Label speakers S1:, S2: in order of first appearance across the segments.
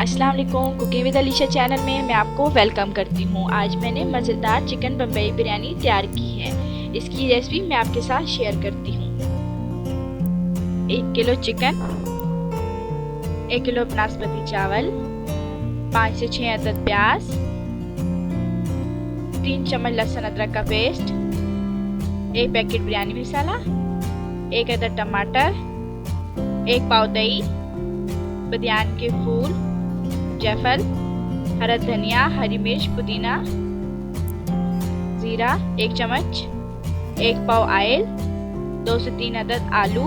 S1: अस्सलाम वालेकुम। Cooking with Alisha channel में मैं आपको वेलकम करती हूँ। आज मैंने मज़ेदार चिकन बम्बई बिरयानी तैयार की है। इसकी रेसिपी मैं आपके साथ शेयर करती हूँ। 1 किलो चिकन, 1 किलो बासमती चावल, 5 से 6 अदद प्याज, 3 चम्मच लहसुन अदरक का पेस्ट, 1 पैकेट बिरयानी मसाला, 1 अदद टमाटर, 1 पाव दही, बादियान के फूल, जायफल, हरा धनिया, हरी मिर्च, पुदीना, जीरा 1 चम्मच, 1 पाव ऑयल, 2 से 3 अदद आलू,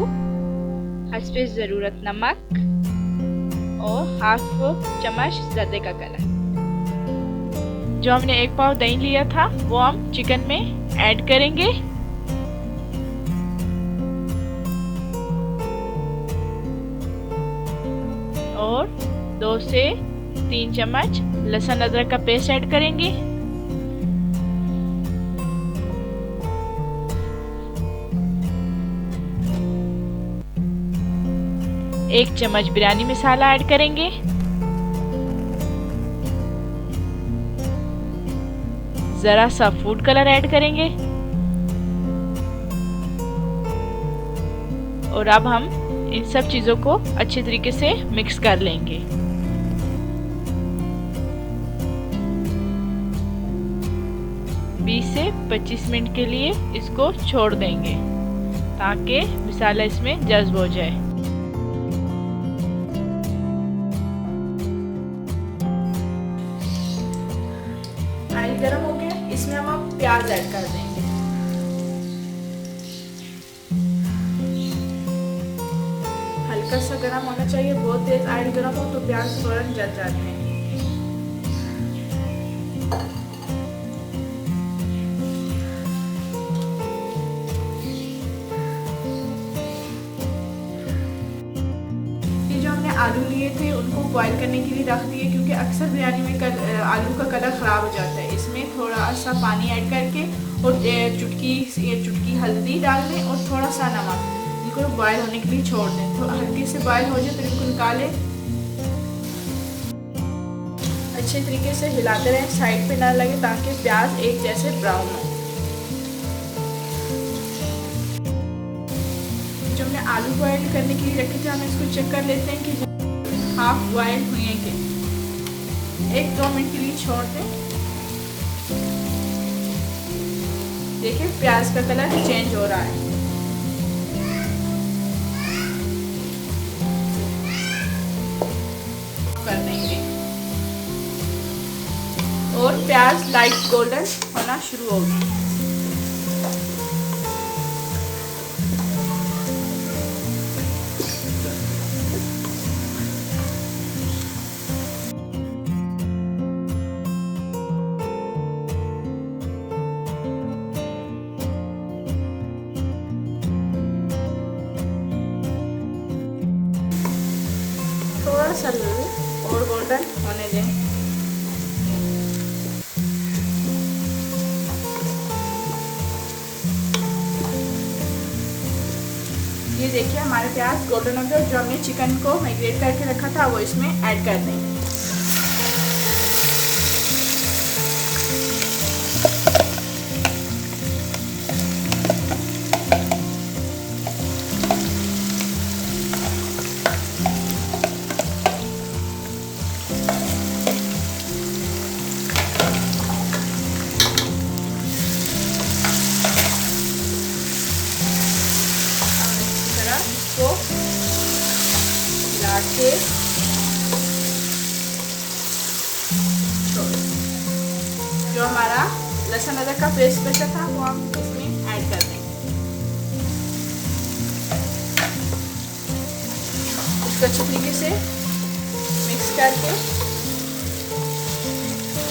S1: हस्बे ज़रूरत नमक और हाफ चम्मच जर्दे का कलर। जो हमने 1 पाव दही लिया था वो हम चिकन में ऐड करेंगे। और 2 से 3 चम्मच लहसुन अदरक का पेस्ट ऐड करेंगे। एक चम्मच बिरयानी मसाला ऐड करेंगे। जरा सा फूड कलर ऐड करेंगे। और अब हम इन सब चीजों को अच्छे तरीके से मिक्स कर लेंगे। बीस से 25 मिनट के लिए इसको छोड़ देंगे ताकि मसाला इसमें जज्ब हो जाए। ऑयल गरम हो गया, इसमें हम प्याज ऐड कर देंगे। हल्का सा गरम होना चाहिए, बहुत तेज ऑयल गरम हो तो प्याज फौरन जल जाते हैं। आलू लिए थे उनको बॉईल करने के लिए रख दिए, क्योंकि अक्सर बिरयानी में आलू का कलर ख़राब हो जाता है। इसमें थोड़ा सा पानी ऐड करके और चुटकी हल्दी डाल दें और थोड़ा सा नमक, इनको बॉईल होने के लिए छोड़ दें। तो हल्के से बॉईल हो जाए तो इनको निकालें। अच्छे तरीके से हिलाते रहें, साइड पे ना लगे ताकि प्याज एक जैसे ब्राउन हो। जो हमने आलू बॉईल करने के लिए रखे थे हम इसको चेक कर लेते हैं कि हाफ बॉयल हुए हैं कि 1-2 मिनट के लिए छोड़ दें। देखिए प्याज का कलर चेंज हो रहा है। कर देंगे और प्याज लाइट गोल्डन होना शुरू होगी। थोड़ा सा और गोल्डन होने दें। ये देखिए हमारे प्याज गोल्डन हो गए। जो हमने चिकन को मैरिनेट करके रखा था वो इसमें ऐड कर देंगे। इसको हिला के जो हमारा लहसुन अदरक का पेस्ट बचा था वो हम इसमें ऐड कर देंगे। इसको अच्छी तरीके से मिक्स करके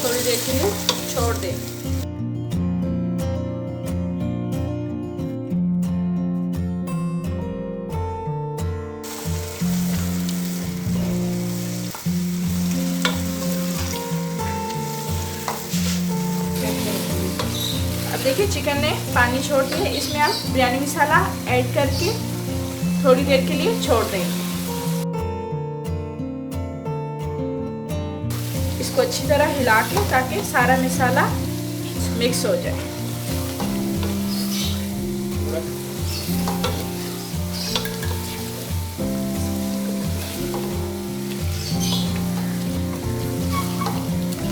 S1: थोड़ी देर के लिए छोड़ देंगे। अब देखिए चिकन ने पानी छोड़ दिया, इसमें आप बिरयानी मसाला ऐड करके थोड़ी देर के लिए छोड़ देंगे। इसको अच्छी तरह हिला के ताकि सारा मसाला मिक्स हो जाए।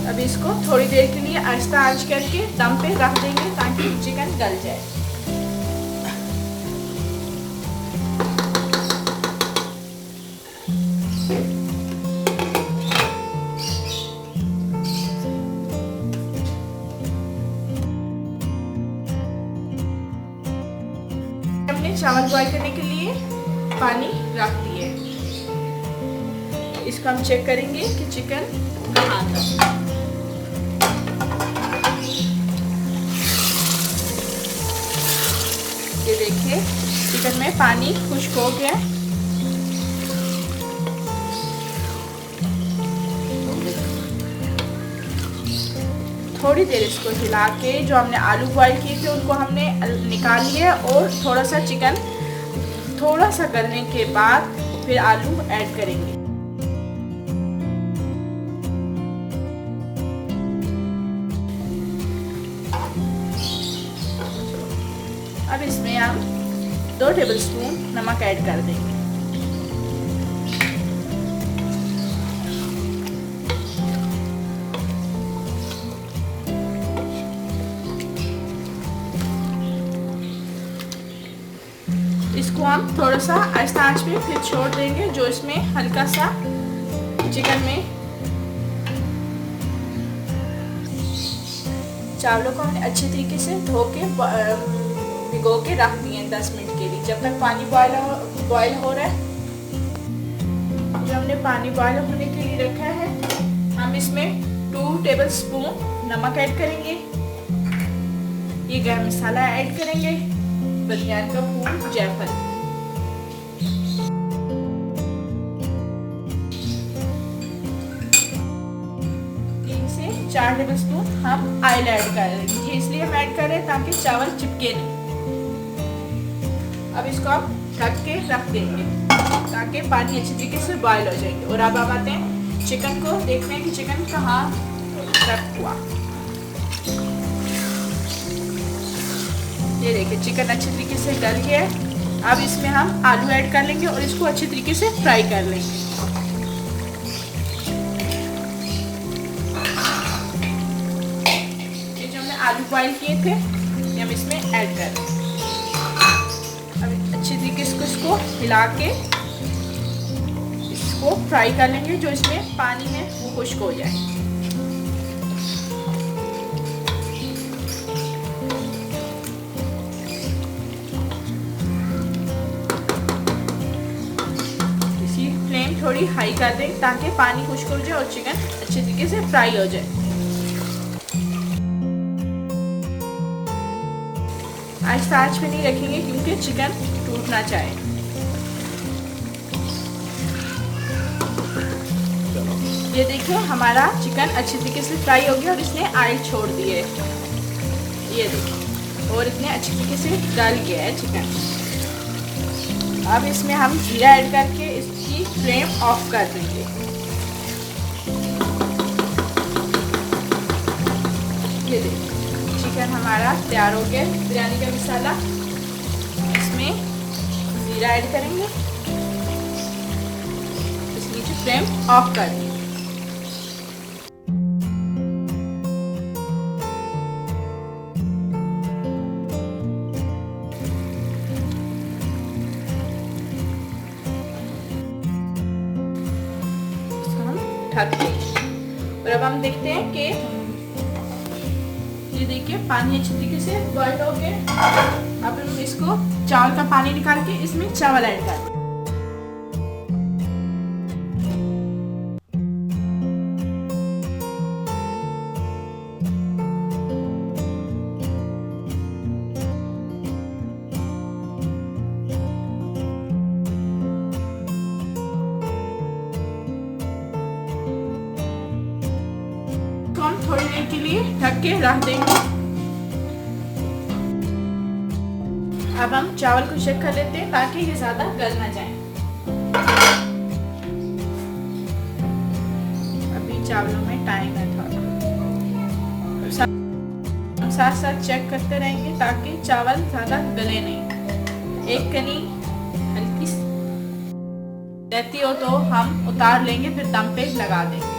S1: अब इसको थोड़ी देर के लिए आहिस्ता आंच करके दम पे रख देंगे ताकि चिकन गल जाए। हमने चावल बॉईल करने के लिए पानी रख दिए। इसको हम चेक करेंगे कि चिकन कहाँ था। ये देखिए चिकन में पानी खुश्क हो गया। थोड़ी देर इसको हिला के जो हमने आलू बॉईल किए थे उनको हमने निकाल लिया और थोड़ा सा चिकन थोड़ा सा गलने के बाद फिर आलू ऐड करेंगे। अब इसमें हम 2 टेबलस्पून नमक ऐड कर देंगे। इसको हम थोड़ा सा आहिस्ता आंच पे फिर छोड़ देंगे, जो इसमें हल्का सा चिकन में चावलों को हमने अच्छे तरीके से धो के भिगो के रख दिए 10 मिनट के लिए, जब तक पानी बॉयल हो रहा है। जो हमने पानी बॉयल होने के लिए रखा है, हम इसमें 2 टेबलस्पून नमक ऐड करेंगे। ये गरम मसाला ऐड करेंगे, बनियान का फूल, जायफल। 3 से 4 टेबलस्पून हम ऑयल ऐड कर रहे हैं। ये इसलिए हम ऐड कर रहे हैं ताकि चावल चिपके नहीं। अब इसको आप ढक के रख देंगे ताकि पानी अच्छी तरीके से बॉयल हो जाएंगे। और अब हम आते हैं चिकन को, देखते हैं कि चिकन कहाँ रख हुआ। ये देखिए चिकन अच्छे तरीके से गल गया है। अब इसमें हम आलू ऐड कर लेंगे और इसको अच्छे तरीके से फ्राई कर लेंगे। ये जो हमने आलू बॉईल किए थे ये हम इसमें ऐड कर लेंगे। अब अच्छे तरीके से इसको हिला के इसको फ्राई कर लेंगे, जो इसमें पानी है वो खुश्क हो जाए। थोड़ी हाई कर दें ताकि पानी खुश्क हो जाए और चिकन अच्छे तरीके से फ्राई हो जाए। आहिस्ता आंच पे नहीं रखेंगे क्योंकि चिकन टूटना चाहे। ये देखिए हमारा चिकन अच्छे तरीके से फ्राई हो गया और इसने ऑयल छोड़ दिए। ये देखिए और इतने अच्छे तरीके से गल गया है चिकन। अब इसमें हम जीरा ऐड करके इसकी फ्लेम ऑफ कर देंगे। ये देखिए चिकन हमारा तैयार हो गया। बिरयानी का मसाला इसमें जीरा ऐड करेंगे, इसकी जो फ्लेम ऑफ कर देंगे। और अब हम देखते हैं कि ये देखिए पानी अच्छी तरीके से बॉइल हो गया। अब हम इसको चावल का पानी निकाल के इसमें चावल ऐड कर दें। हम थोड़ी देर के लिए ढक के रख देंगे। अब हम चावल को चेक कर लेते हैं ताकि ये ज्यादा गल ना जाए। अभी
S2: चावलों में टाइम है थोड़ा। साथ साथ चेक करते रहेंगे ताकि चावल ज़्यादा गले नहीं। एक कनी हल्की रहती हो तो हम उतार लेंगे, फिर दम पे लगा देंगे।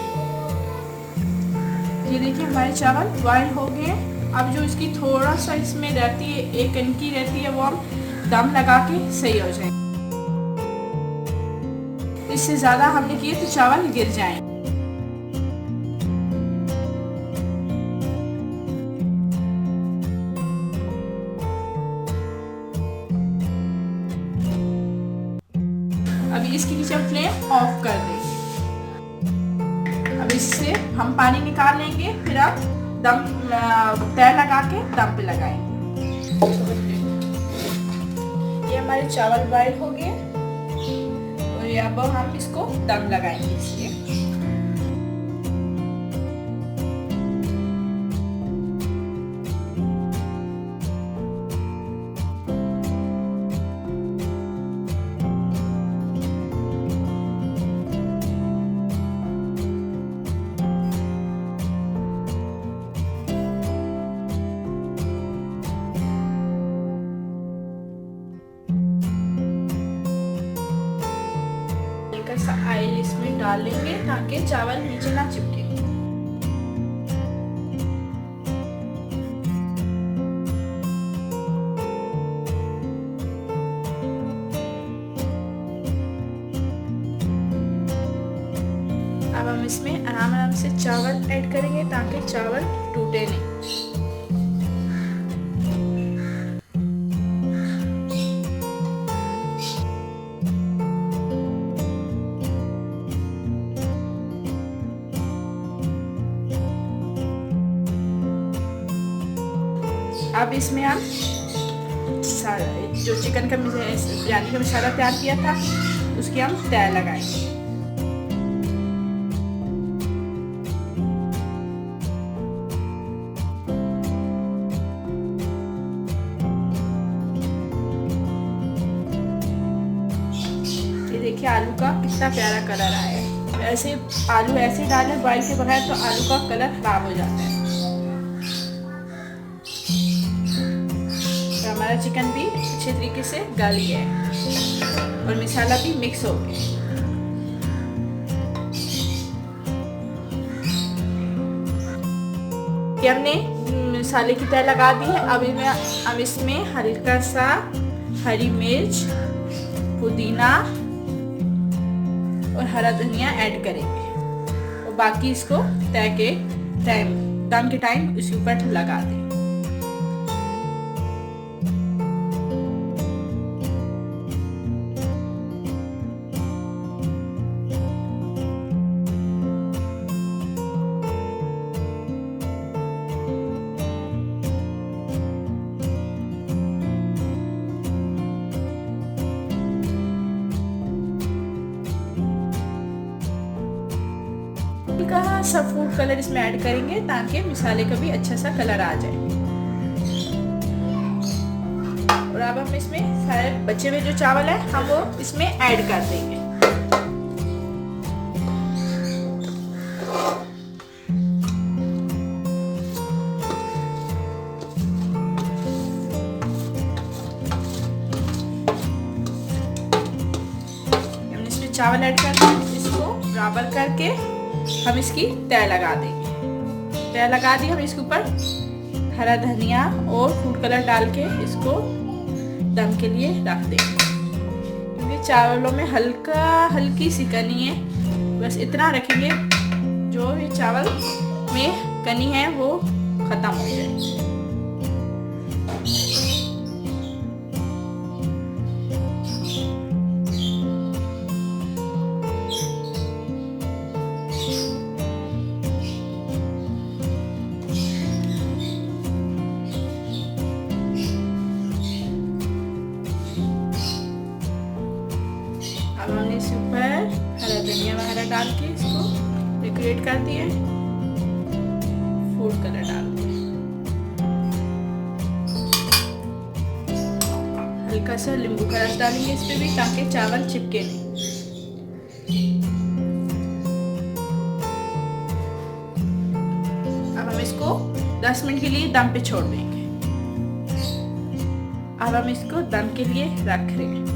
S2: ये देखिए हमारे चावल बॉयल हो गए। अब जो इसकी थोड़ा सा इसमें रहती है, एक कनकी रहती है, वो हम दम लगा के सही हो जाएंगे। इससे ज़्यादा हमने किए तो चावल गिर जाएंगे। अभी इसके नीचे हम फ्लेम ऑफ कर देंगे। अब इससे हम पानी निकाल लेंगे, फिर अब दम तय लगा के दम पे लगाएंगे। ये हमारे चावल बॉयल हो गए और अब हम इसको दम लगाएंगे। इसलिए ऑयल इसमें डाल लेंगे ताकि चावल नीचे ना चिपके। अब हम इसमें आराम से चावल ऐड करेंगे ताकि चावल टूटे नहीं। अब इसमें हम जो चिकन का बिरयानी का मसाला तैयार किया था उसकी हम तय लगाएंगे। ये देखिए आलू का कितना प्यारा कलर आया है। वैसे आलू ऐसे डाले बॉइल के बगैर तो आलू का कलर खराब हो जाता है। हमारा चिकन भी अच्छे तरीके से गल गया है और मसाला भी मिक्स हो गया। ये हमने मसाले की तय लगा दी है। अब इसमें हल्का सा हरी मिर्च, पुदीना और हरा धनिया ऐड करेंगे और बाकी इसको दम के टाइम इसके ऊपर लगा दें। का सब फूड कलर इसमें ऐड करेंगे ताकि मसाले का भी अच्छा सा कलर आ जाए। और अब हम इसमें सारे बचे हुए जो चावल है हम वो इसमें ऐड कर देंगे। हमने इसमें चावल ऐड कर दिए, इसको बराबर करके हम इसकी तय लगा देंगे। तय लगा दी, हम इसके ऊपर हरा धनिया और फूड कलर डाल के इसको दम के लिए रख देंगे। क्योंकि चावलों में हल्की सी कनी है, बस इतना रखेंगे जो ये चावल में कनी है वो खत्म हो जाए। अब हमने इसके ऊपर हरा धनिया वगैरह डाल के इसको डेकोरेट कर दिया, फूड कलर डाल दिया, हल्का सा नींबू का रस डालेंगे इस पे भी ताकि चावल चिपके नहीं। 10 मिनट के लिए दम पे छोड़ देंगे। अब हम इसको दम के लिए रख रहे हैं।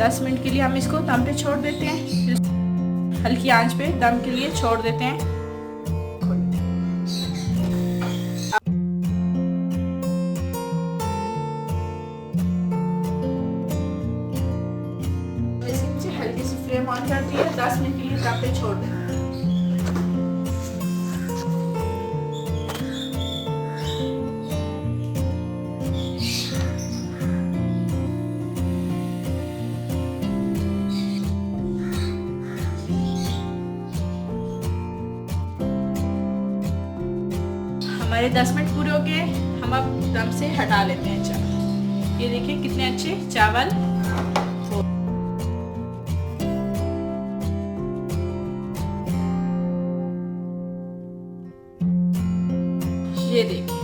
S2: दस मिनट के लिए हम इसको दम पे छोड़ देते हैं। हल्की आंच पे दम के लिए छोड़ देते हैं। हल्की सी फ्लेम ऑन कर दी है। 10 मिनट के लिए दम पे छोड़ देते हैं। हमारे 10 मिनट पूरे हो गए। हम अब दम से हटा लेते हैं चावल। ये देखिए कितने अच्छे चावल। ये देखिए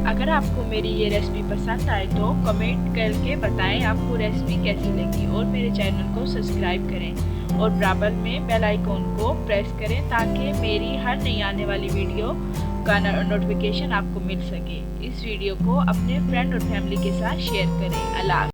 S1: अगर आपको मेरी ये रेसिपी पसंद आए तो कमेंट करके बताएं आपको रेसिपी कैसी लगी और मेरे चैनल को सब्सक्राइब करें और बराबर में बेल आइकॉन को प्रेस करें ताकि मेरी हर नई आने वाली वीडियो का नोटिफिकेशन आपको मिल सके। इस वीडियो को अपने फ्रेंड और फैमिली के साथ शेयर करें। अल्लाह।